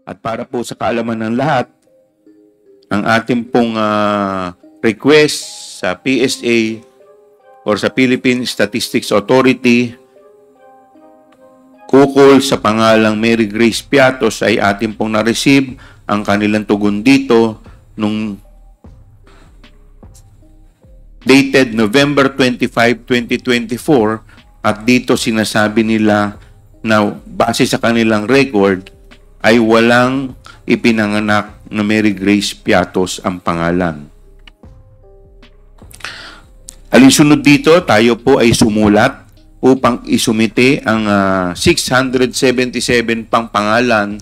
At para po sa kaalaman ng lahat, ang ating pong request sa PSA or sa Philippine Statistics Authority ukol sa pangalang Mary Grace Piatos ay ating pong na-receive ang kanilang tugon dito nung dated November 25, 2024 at dito sinasabi nila na base sa kanilang record ay walang ipinanganak na Mary Grace Piatos ang pangalan. Alinsunod dito, tayo po ay sumulat upang isumite ang 677 pang pangalan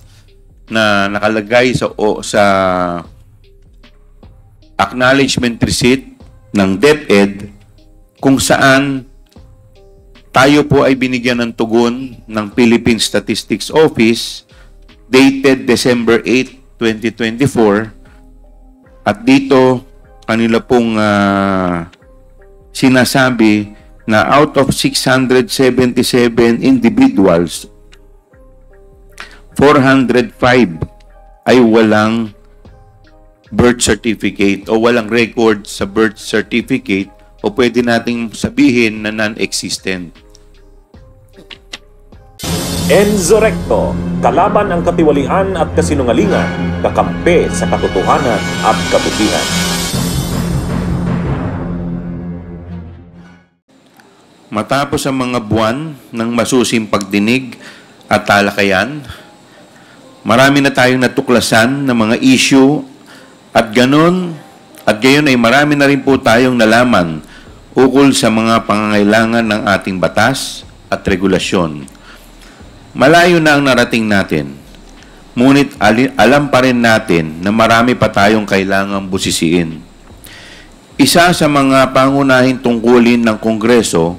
na nakalagay sa acknowledgement receipt ng DepEd kung saan tayo po ay binigyan ng tugon ng Philippine Statistics Office dated December 8, 2024 at dito kanila pong sinasabi na out of 677 individuals, 405 ay walang birth certificate o walang record sa birth certificate o pwede nating sabihin na non-existent. Enzo Recto, kalaban ang katiwalian at kasinungalingan, kakampi sa katotohanan at kabutihan. Matapos ang mga buwan ng masusing pagdinig at talakayan, marami na tayong natuklasan ng mga issue at gayon ay marami na rin po tayong nalaman ukol sa mga pangangailangan ng ating batas at regulasyon. Malayo na ang narating natin, ngunit alam pa rin natin na marami pa tayong kailangang busisiin. Isa sa mga pangunahing tungkulin ng Kongreso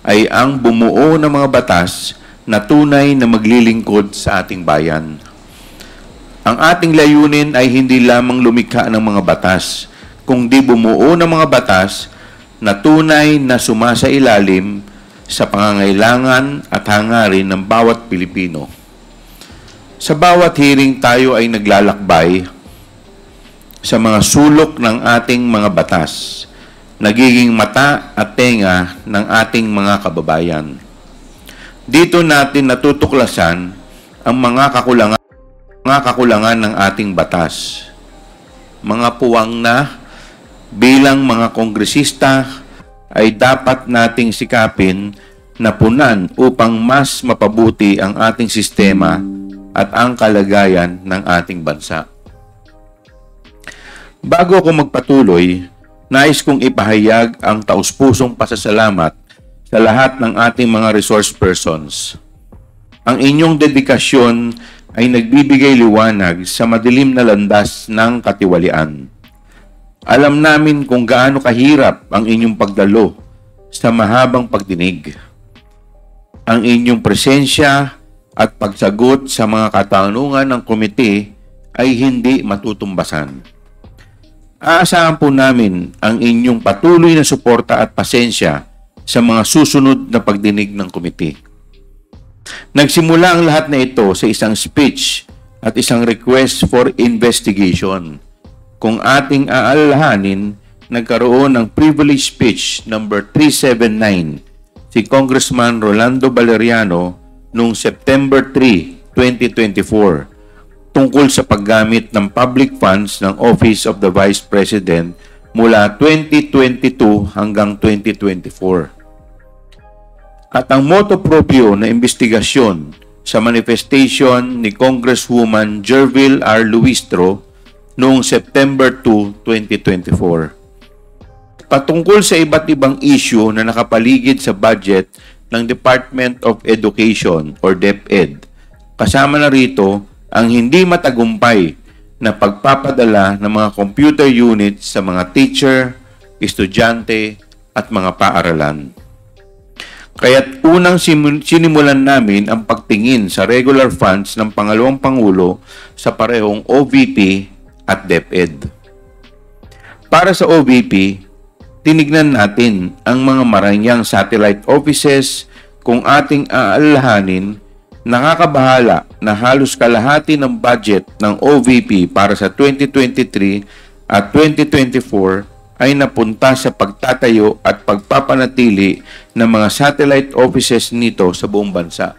ay ang bumuo ng mga batas na tunay na maglilingkod sa ating bayan. Ang ating layunin ay hindi lamang lumikha ng mga batas, kundi bumuo ng mga batas na tunay na sumasailalim sa pangangailangan at hangarin ng bawat Pilipino. Sa bawat hearing tayo ay naglalakbay sa mga sulok ng ating mga batas, nagiging mata at tenga ng ating mga kababayan. Dito natin natutuklasan ang mga kakulangan ng ating batas. Mga puwang na bilang mga kongresista ay dapat nating sikapin na punan upang mas mapabuti ang ating sistema at ang kalagayan ng ating bansa. Bago ako magpatuloy, nais kong ipahayag ang taus-pusong pasasalamat sa lahat ng ating mga resource persons. Ang inyong dedikasyon ay nagbibigay liwanag sa madilim na landas ng katiwalian. Alam namin kung gaano kahirap ang inyong pagdalo sa mahabang pagdinig. Ang inyong presensya at pagsagot sa mga katanungan ng komite ay hindi matutumbasan. Aasahan po namin ang inyong patuloy na suporta at pasensya sa mga susunod na pagdinig ng komite. Nagsimula ang lahat na ito sa isang speech at isang request for investigation. Kung ating aalalahanin, nagkaroon ng privilege speech number 379 si Congressman Rolando Valeriano noong September 3, 2024 tungkol sa paggamit ng public funds ng Office of the Vice President mula 2022 hanggang 2024. At ang motu proprio na investigasyon sa manifestation ni Congresswoman Jervil R. Luistro noong September 2, 2024. Patungkol sa iba't ibang issue na nakapaligid sa budget ng Department of Education or DepEd. Kasama na rito ang hindi matagumpay na pagpapadala ng mga computer units sa mga teacher, estudyante at mga paaralan. Kaya't unang sinimulan namin ang pagtingin sa regular funds ng pangalawang Pangulo sa parehong OVP at DepEd. Para sa OVP, tinignan natin ang mga maranyang satellite offices kung ating aalalahanin, nakakabahala na halos kalahati ng budget ng OVP para sa 2023 at 2024 ay napunta sa pagtatayo at pagpapanatili ng mga satellite offices nito sa buong bansa.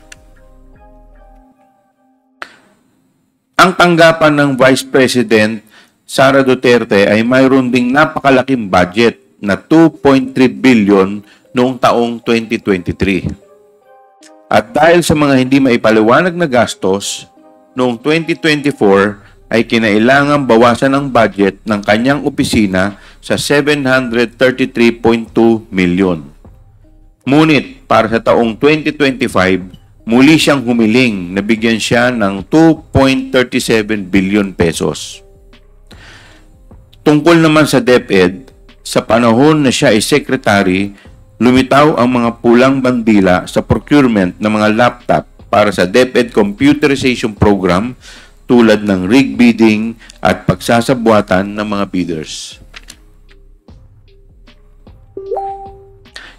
Ang tanggapan ng Vice President Sara Duterte ay mayroon ding napakalaking budget na 2.3 billion noong taong 2023. At dahil sa mga hindi maipaliwanag na gastos, noong 2024 ay kinailangang bawasan ang budget ng kanyang opisina sa 733.2 million. Ngunit para sa taong 2025, muli siyang humiling na bigyan siya ng 2.37 billion pesos. Tungkol naman sa DepEd, sa panahon na siya ay secretary, lumitaw ang mga pulang bandila sa procurement ng mga laptop para sa DepEd computerization program tulad ng rig bidding at pagsasabuatan ng mga bidders.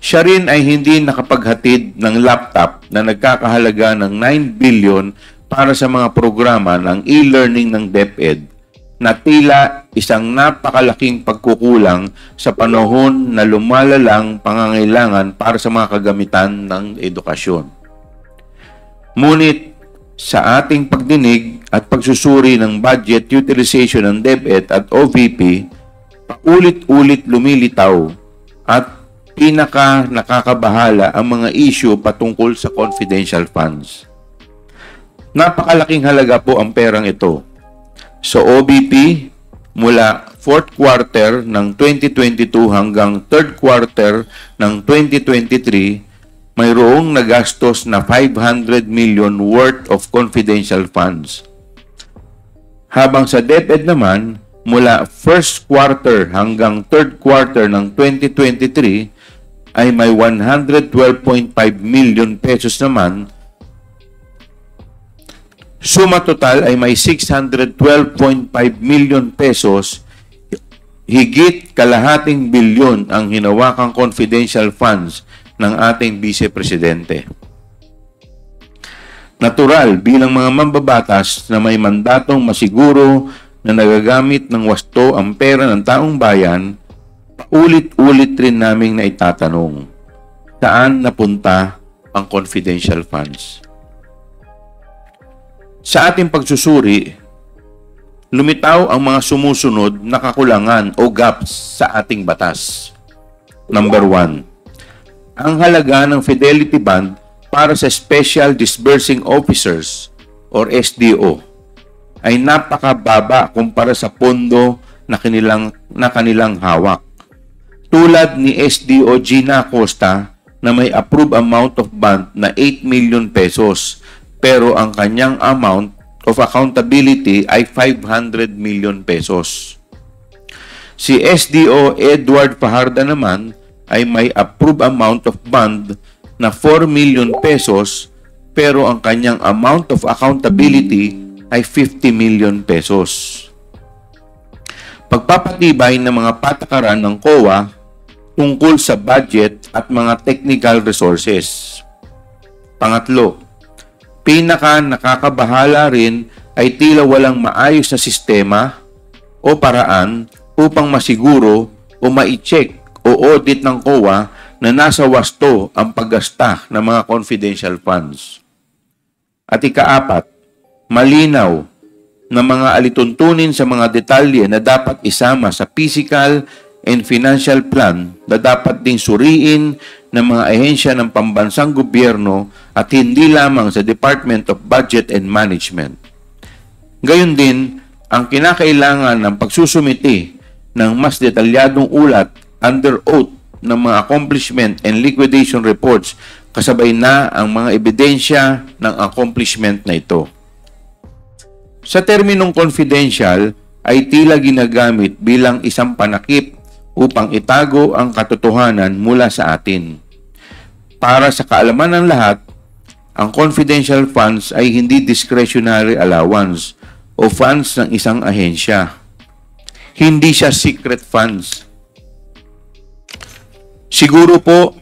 Siya rin ay hindi nakapaghatid ng laptop na nagkakahalaga ng 9 billion para sa mga programa ng e-learning ng DepEd na tila isang napakalaking pagkukulang sa panahon na lumalalang pangangailangan para sa mga kagamitan ng edukasyon. Ngunit sa ating pagdinig at pagsusuri ng budget utilization ng DepEd at OVP, paulit-ulit lumilitaw at pinaka nakakabahala ang mga issue patungkol sa confidential funds. Napakalaking halaga po ang perang ito. Sa OVP, mula 4th quarter ng 2022 hanggang 3rd quarter ng 2023, mayroong nagastos na 500 million worth of confidential funds. Habang sa DepEd naman, mula 1st quarter hanggang 3rd quarter ng 2023, ay may 112.5 million pesos naman. Suma total ay may 612.5 million pesos, higit kalahating bilyon ang hinawakang confidential funds ng ating Vice Presidente. Natural bilang mga mambabatas na may mandatong masiguro na nagagamit ng wasto ang pera ng taong bayan, paulit-ulit rin naming naitatanong, saan napunta ang confidential funds? Sa ating pagsusuri, lumitaw ang mga sumusunod na kakulangan o gaps sa ating batas. Number 1. Ang halaga ng Fidelity Bond para sa Special Disbursing Officers or SDO ay napakababa kumpara sa pondo na kanilang hawak. Tulad ni SDO Gina Acosta na may approved amount of bond na 8 million pesos pero ang kanyang amount of accountability ay 500 million pesos. Si SDO Edward Fajarda naman ay may approved amount of bond na 4 million pesos pero ang kanyang amount of accountability ay 50 million pesos. Pagpapatibay ng mga patakaran ng COA tungkol sa budget at mga technical resources. Pangatlo, pinaka nakakabahala rin ay tila walang maayos na sistema o paraan upang masiguro o ma-check o audit ng COA na nasa wasto ang paggasta ng mga confidential funds. At ikaapat, malinaw na mga alituntunin sa mga detalye na dapat isama sa physical and financial plan na dapat ding suriin ng mga ahensya ng pambansang gobyerno at hindi lamang sa Department of Budget and Management. Gayon din, ang kinakailangan ng pagsusumiti ng mas detalyadong ulat under oath ng mga accomplishment and liquidation reports kasabay na ang mga ebidensya ng accomplishment na ito. Sa terminong confidential ay tila ginagamit bilang isang panakip upang itago ang katotohanan mula sa atin. Para sa kaalaman ng lahat, ang confidential funds ay hindi discretionary allowance o funds ng isang ahensya. Hindi siya secret funds. Siguro po,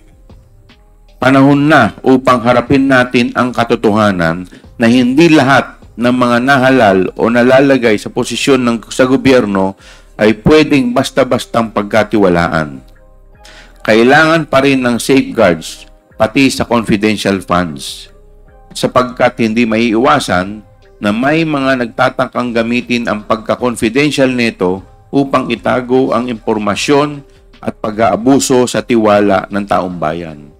panahon na upang harapin natin ang katotohanan na hindi lahat ng mga nahalal o nalalagay sa posisyon sa gobyerno ay pwedeng basta-bastang pagkatiwalaan. Kailangan pa rin ng safeguards pati sa confidential funds sapagkat hindi maiiwasan na may mga nagtatangkang gamitin ang pagka-confidential nito upang itago ang impormasyon at pag-aabuso sa tiwala ng taong bayan.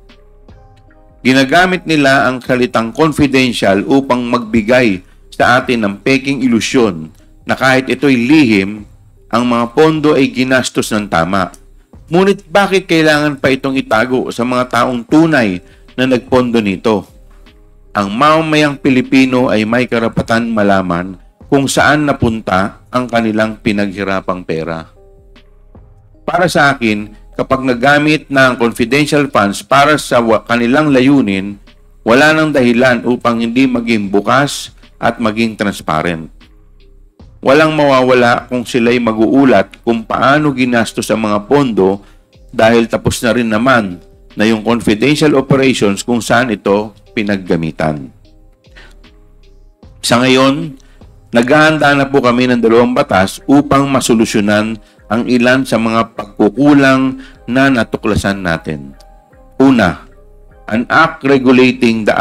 Ginagamit nila ang salitang confidential upang magbigay sa atin ng peking ilusyon na kahit ito'y lihim, ang mga pondo ay ginastos ng tama. Ngunit bakit kailangan pa itong itago sa mga taong tunay na nagpondo nito? Ang mamamayang Pilipino ay may karapatan malaman kung saan napunta ang kanilang pinaghirapang pera. Para sa akin, kapag nagamit ng confidential funds para sa kanilang layunin, wala nang dahilan upang hindi maging bukas at maging transparent. Walang mawawala kung sila'y mag-uulat kung paano ginastos ang mga pondo dahil tapos na rin naman na yung confidential operations kung saan ito pinaggamitan. Sa ngayon, naghahanda na po kami ng 2 batas upang masolusyonan ang ilan sa mga pagkukulang na natuklasan natin. Una, an act regulating the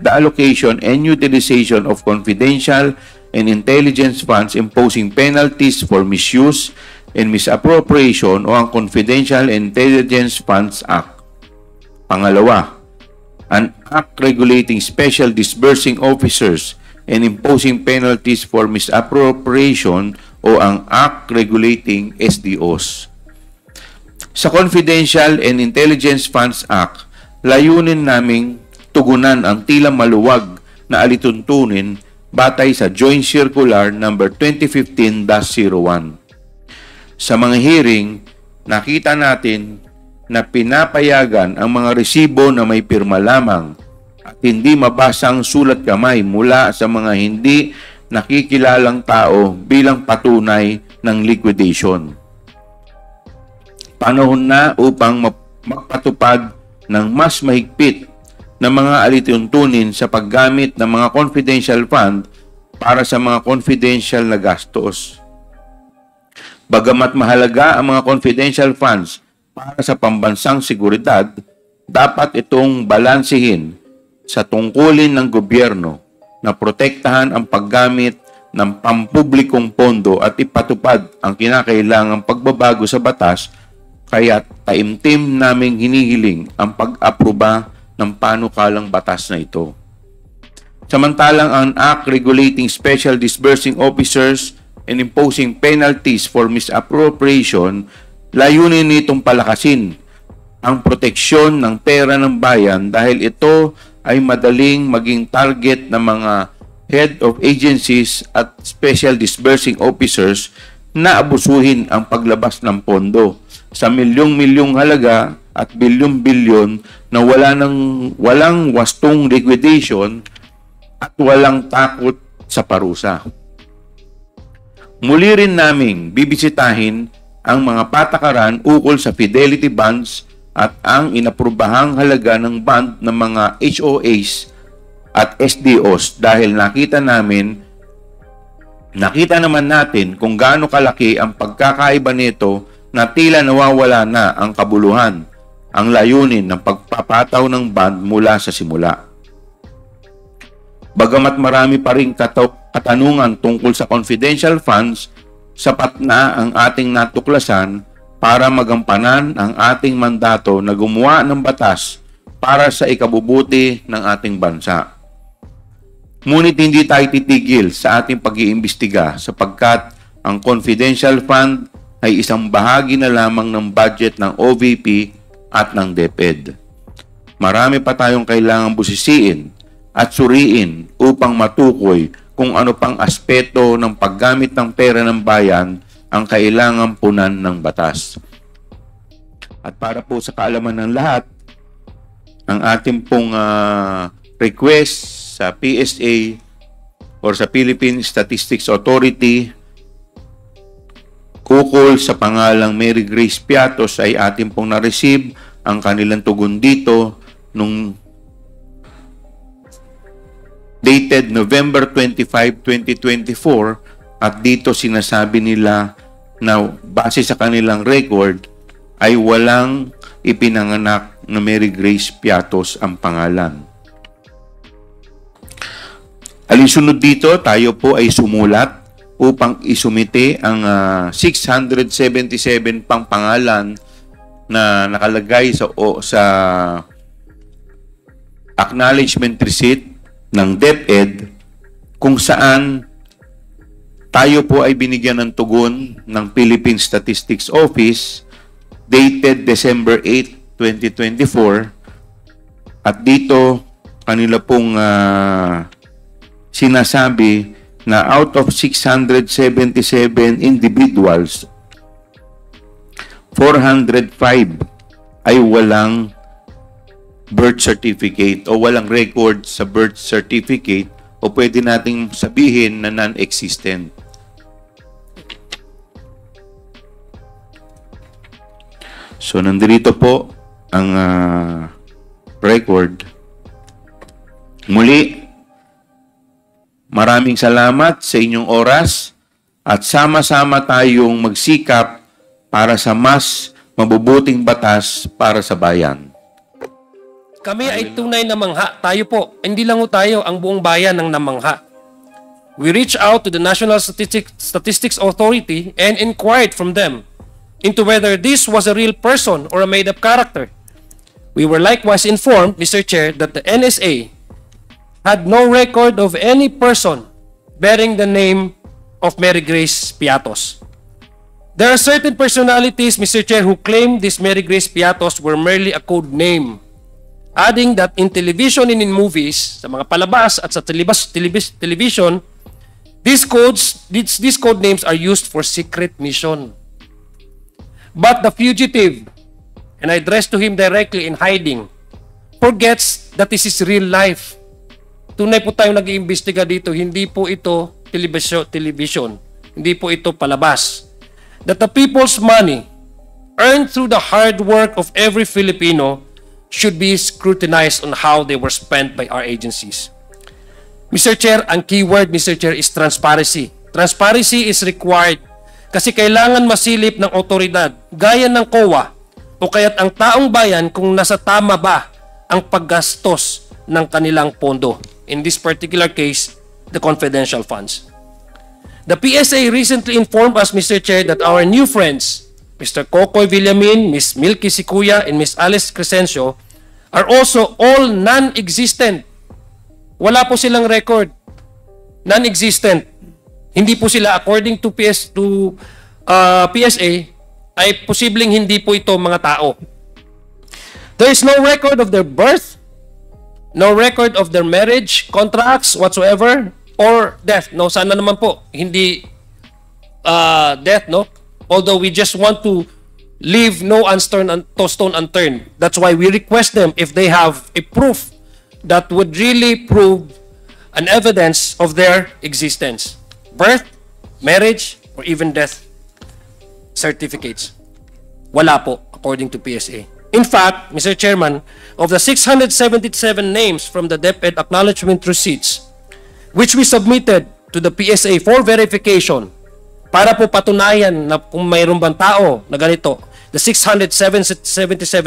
allocation and utilization of confidential and intelligence funds imposing penalties for misuse and misappropriation o ang Confidential and Intelligence Funds Act. Pangalawa, an act regulating special disbursing officers and imposing penalties for misappropriation o ang act regulating SDOs. Sa Confidential and Intelligence Funds Act, layunin naming tugunan ang tila maluwag na alituntunin batay sa Joint Circular No. 2015-01. Sa mga hearing, nakita natin na pinapayagan ang mga resibo na may pirma lamang at hindi mabasang sulat kamay mula sa mga hindi nakikilalang tao bilang patunay ng liquidation. Panahon na upang magpatupad ng mas mahigpit na mga alituntunin sa paggamit ng mga confidential fund para sa mga confidential na gastos. Bagamat mahalaga ang mga confidential funds para sa pambansang seguridad, dapat itong balansehin sa tungkulin ng gobyerno na protektahan ang paggamit ng pampublikong pondo at ipatupad ang kinakailangang pagbabago sa batas, kaya taimtim naming hinihiling ang pag-aproba ng panukalang batas na ito. Samantalang ang Act Regulating Special Disbursing Officers and Imposing Penalties for Misappropriation, layunin nitong palakasin ang proteksyon ng pera ng bayan dahil ito ay madaling maging target ng mga head of agencies at special disbursing officers na abusuhin ang paglabas ng pondo sa milyong-milyong halaga at bilyon-bilyon na walang wastong liquidation at walang takot sa parusa. Muli rin naming bibisitahin ang mga patakaran ukol sa fidelity bonds at ang inaprubahang halaga ng bond ng mga HOAs at SDOs dahil nakita naman natin kung gaano kalaki ang pagkakaiba nito na tila nawawala na ang kabuluhan, ang layunin ng pagpapataw ng bond mula sa simula. Bagamat marami pa ring katanungan tungkol sa confidential funds, sapat na ang ating natuklasan para magampanan ang ating mandato na gumawa ng batas para sa ikabubuti ng ating bansa. Ngunit hindi tayo titigil sa ating pag-iimbestiga sapagkat ang confidential fund ay isang bahagi na lamang ng budget ng OVP at ng DepEd. Marami pa tayong kailangang busisiin at suriin upang matukoy kung ano pang aspeto ng paggamit ng pera ng bayan ang kailangang punan ng batas. At para po sa kaalaman ng lahat, ang ating pong request sa PSA or sa Philippine Statistics Authority ukol sa pangalang Mary Grace Piatos ay ating pong na-receive ang kanilang tugon dito nung dated November 25, 2024, at dito sinasabi nila na base sa kanilang record ay walang ipinanganak na Mary Grace Piatos ang pangalan. Alinsunod dito, tayo po ay sumulat upang isumite ang 677 pang pangalan na nakalagay sa acknowledgement receipt ng DepEd, kung saan tayo po ay binigyan ng tugon ng Philippine Statistics Office dated December 8, 2024, at dito kanila pong sinasabi na out of 677 individuals, 405 ay walang birth certificate o walang record sa birth certificate, o pwede nating sabihin na non-existent. So, nandito po ang record. Muli, maraming salamat sa inyong oras at sama-sama tayong magsikap para sa mas mabubuting batas para sa bayan. Kami ay tunay na mangha. Tayo po, hindi lang tayo, ang buong bayan ang namangha. We reached out to the National Statistics Authority and inquired from them into whether this was a real person or a made-up character. We were likewise informed, Mr. Chair, that the NSA had no record of any person bearing the name of Mary Grace Piatos. There are certain personalities, Mr. Chair, who claim this Mary Grace Piatos were merely a code name, adding that in television and in movies, sa mga palabas at sa television, these code names are used for secret mission. But the fugitive, and I address to him directly in hiding, forgets that this is real life. Tunay po tayong nag-iimbestiga dito, hindi po ito television, hindi po ito palabas. That the people's money, earned through the hard work of every Filipino, should be scrutinized on how they were spent by our agencies. Mr. Chair, ang keyword, Mr. Chair, is transparency. Transparency is required kasi kailangan masilip ng otoridad, gaya ng COA, o kaya't ang taong bayan kung nasa tama ba ang paggastos ng kanilang pondo. In this particular case, the confidential funds. The PSA recently informed us, Mr. Chair, that our new friends, Mr. Kokoy Villamin, Ms. Milky Sikuya, and Ms. Alice Crescencio, are also all non-existent. Wala po silang record. Non-existent. Hindi po sila, according to PSA, ay posibleng hindi po ito mga tao. There is no record of their birth, no record of their marriage, contracts, whatsoever, or death. No, sana naman po, hindi death, no? Although we just want to leave no stone unturned. That's why we request them, if they have a proof that would really prove an evidence of their existence. Birth, marriage, or even death certificates. Wala po, according to PSA. In fact, Mr. Chairman, of the 677 names from the DepEd acknowledgement receipts, which we submitted to the PSA for verification, para po patunayan na kung mayroon bang tao na ganito, the 677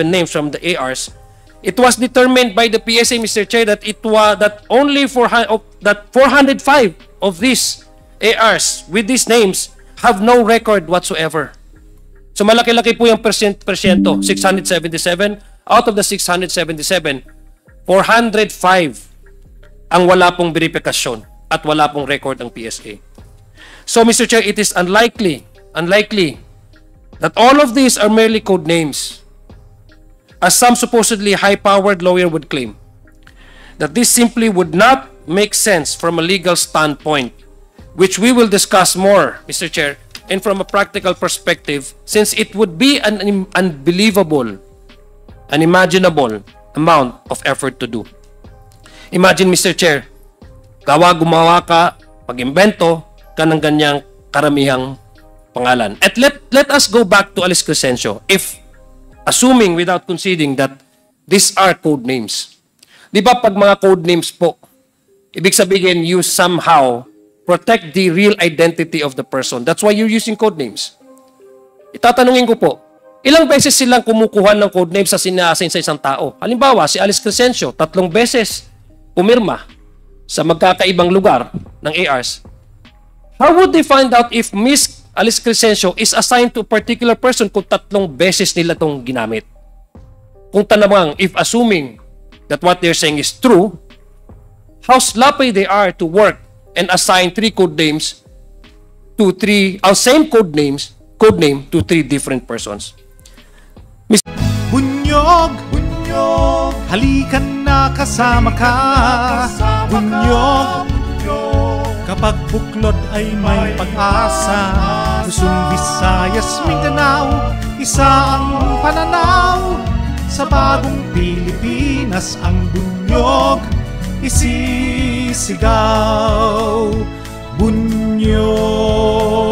names from the ARs, it was determined by the PSA, Mr. Chair, that only 405 of these ARs with these names have no record whatsoever. So malaki-laki po yung persyento, 677. Out of the 677, 405 ang wala pong verifikasyon at wala pong record ang PSA. So Mr. Chair, it is unlikely that all of these are merely code names, as some supposedly high-powered lawyer would claim. That this simply would not make sense from a legal standpoint, which we will discuss more, Mr. Chair, and from a practical perspective, since it would be an unbelievable, unimaginable amount of effort to do. Imagine, Mr. Chair, gumawa ka, pag-imbento ka ng ganyang karamihang pangalan. At let us go back to Alice Crescencio, if assuming without conceding that these are code names. Di ba pag mga code names po, Ibig sabihin, you somehow protect the real identity of the person. That's why you're using code names. Itatanungin ko po, ilang beses silang kumukuha ng code names sa sina-assign sa isang tao? Halimbawa, si Alice Crescencio, 3 beses pumirma sa magkakaibang lugar ng ARs. How would they find out if Miss Alice Crescencio is assigned to a particular person kung 3 beses nila itong ginamit? Kung tanamang, if assuming that what they're saying is true, how sloppy they are to work and assign 3 code names to 3, same code name to 3 different persons. Bunyog, bunyog, halikan na kasama ka. Bunyog, kapag buklod ay may pag-asa. Luzon, Visayas, Mindanao, isa ang pananaw. Sa bagong Pilipinas ang bunyog isisigaw. Bunyog.